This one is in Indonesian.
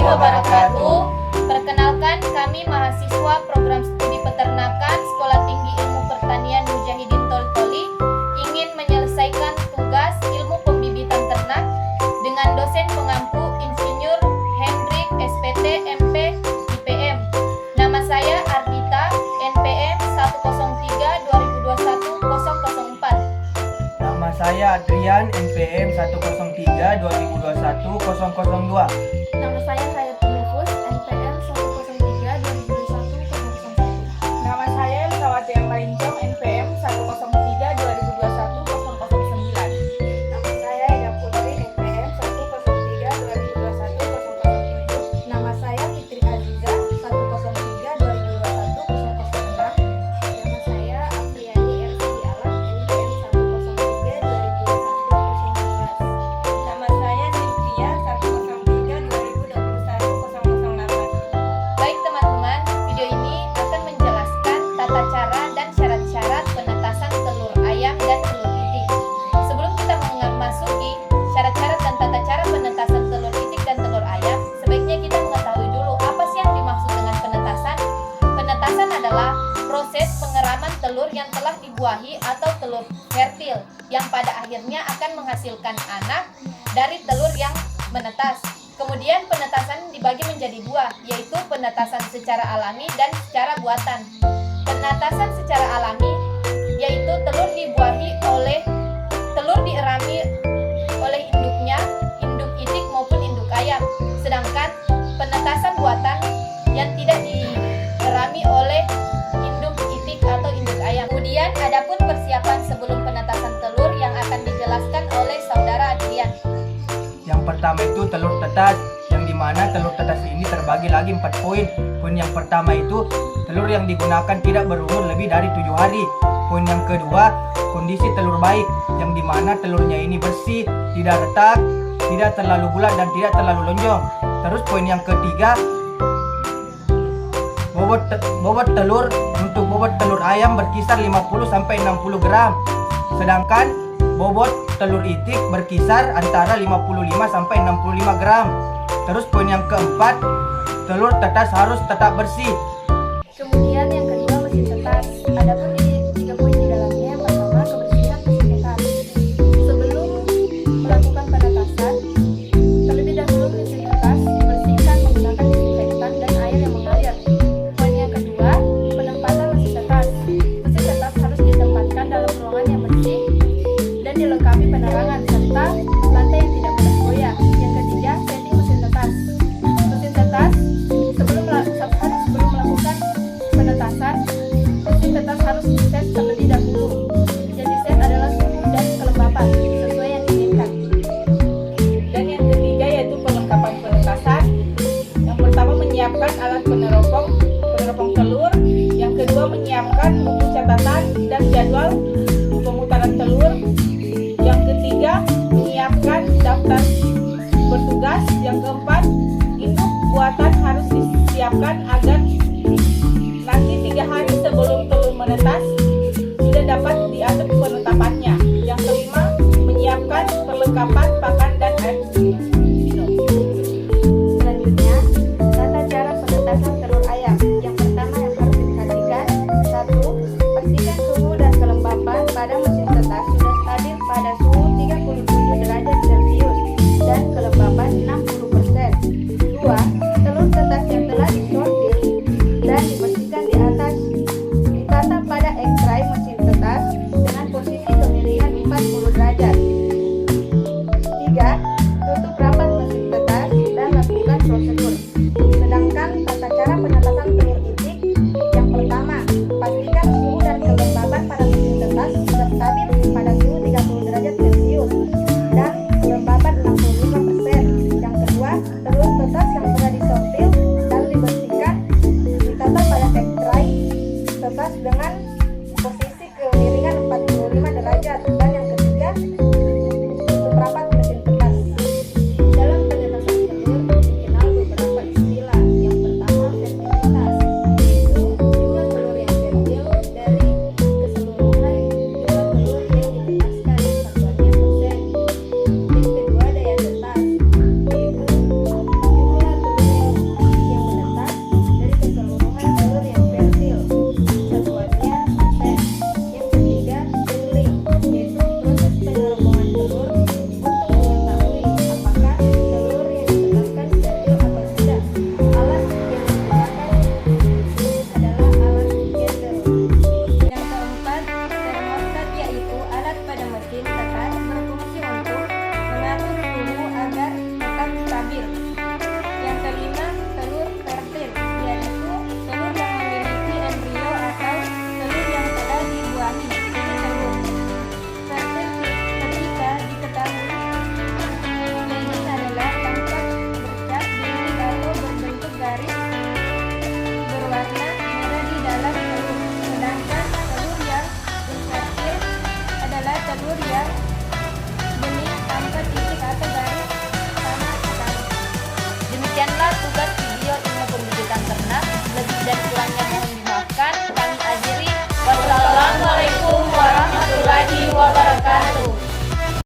warahmatullahi wabarakatuh. Perkenalkan, kami mahasiswa program studi peternakan Sekolah Tinggi Ilmu Pertanian Mujahidin Toltoli ingin menyelesaikan tugas ilmu pembibitan ternak dengan dosen pengampu Insinyur Hendrik SPT MP IPM. Nama saya Ardita, NPM 103-2021-004. Nama saya Adrian, NPM 103-2021-002. Nama saya Hayatul Nufus, NPM 103-2021-001. Nama saya Elsawati Erlaincong, NPM 103-2021-009. Nama saya Ega Putri, NPM 103-2021-007. Nama saya Fitri Aziza, 103-2021-006. Nama saya Afriani Ersidi Alam, NPM 103-2021-019. Nama saya Sylvia 103-2021-008. Baik teman-teman, video ini akan menjelaskan tata cara dan syarat-syarat penetasan telur ayam dan telur itik. Sebelum kita memasuki syarat-syarat dan tata cara penetasan telur itik dan telur ayam, sebaiknya kita mengetahui dulu apa sih yang dimaksud dengan penetasan. Penetasan adalah proses pengeraman telur yang telah dibuahi atau telur fertil yang pada akhirnya akan menghasilkan anak dari telur yang menetas. Kemudian penetasan dibagi menjadi dua, yaitu penetasan secara alami dan secara buatan. Penetasan secara alami yaitu telur dierami oleh induknya, induk itik maupun induk ayam. Sedangkan penetasan buatan yang tidak dierami oleh induk itik atau induk ayam. Kemudian adapun persiapan sebelum penetasan telur yang akan dijelaskan oleh saudara Adrian. Yang pertama itu telur tetas, yang dimana telur tetas ini terbagi lagi 4 poin. Poin yang pertama itu telur yang digunakan tidak berumur lebih dari 7 hari. Poin yang kedua, kondisi telur baik, yang dimana telurnya ini bersih, tidak retak, tidak terlalu bulat dan tidak terlalu lonjong. Terus poin yang ketiga, bobot telur. Untuk bobot telur ayam berkisar 50-60 gram. Sedangkan bobot telur itik berkisar antara 55-65 gram. Terus poin yang keempat, telur tetas harus tetap bersih. Kemudian yang kedua, mesin tetas. Adapun di 3 poin di dalamnya, yang pertama kebersihan mesin tetas. Sebelum melakukan penetasan, terlebih dahulu mesin tetas dibersihkan menggunakan disinfektan dan air yang mengalir. Poin yang kedua, penempatan mesin tetas. Mesin tetas harus ditempatkan dalam ruangan yang bersih dan dilengkapi penerangan serta